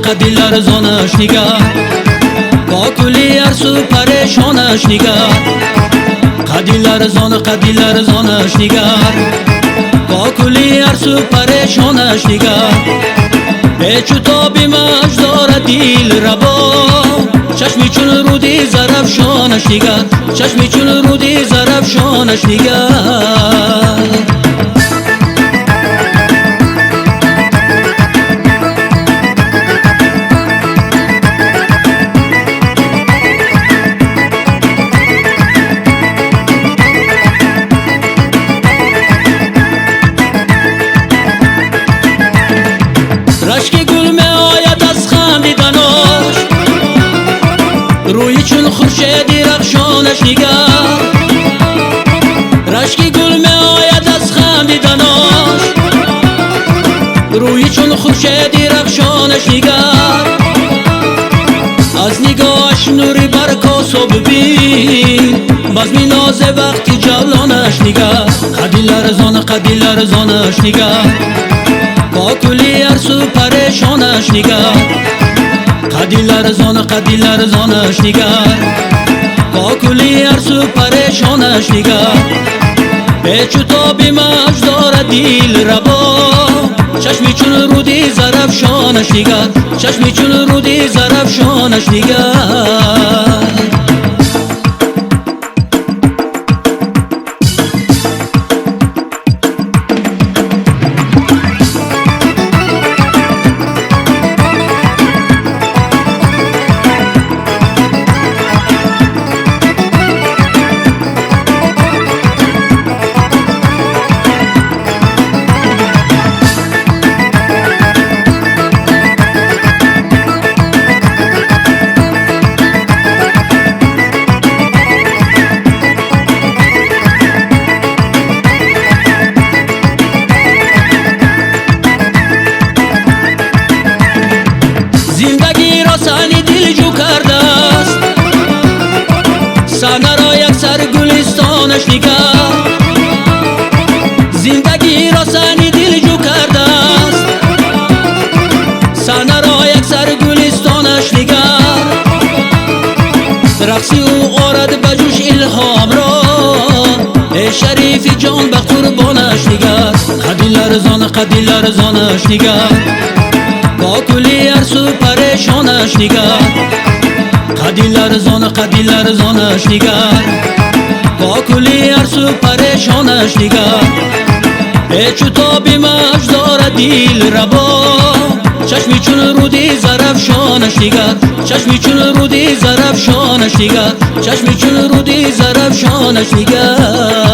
قدیل ارزانش نگاه، با کلی ارسو پریشانش نگاه. قدیل ارزانش نگاه، با کلی ارسو پریشانش نگاه. پیچو تابی مش داره دیل ربا، چشمی چون رودی زرفشانش نگاه، چشمی چون رودی زرفشانش نگاه. رشک گل می آید از خندیدناش، روی چون خورشیدی رخشانش نگاه. رشک گل می آید از خندیدناش، روی چون خورشیدی رخشانش نگاه. از نگاهش نوری برکاسو ببین، بزمی ناز وقتی جولانش نگاه. قدیل ارزانش نگاه، با کلی ارسو پریشانش نگاه. قدیل ارزانش نگاه، با کلی ارسو پریشانش نگاه. پیچو تابی مش داره دیل ربا، چشمی چون رودی زرفشانش نگاه، چشمی چون رودی زرفشانش نگاه. زندگی را سانی دل جو کرده است، سحنه را یک سر گلستانش نگاه. زندگی را سانی دل جو کرده است، سحنه را یک سر گلستانش نگاه. رقصی او آرد بجوش الهام را، ای شریف جان به قربانش نگاه. قدیل ارزانش نگاه، با کلی ارسو پریشانش نگاه. قدیل ارزانش نگاه، با کلی ارسو پریشانش نگاه. پیچو تابی مش داره دیل ربا، چشمی چون رودی زرفشانش نگاه، چشمی چون رودی زرفشانش نگاه، چشمی چون رودی زرفشانش نگاه.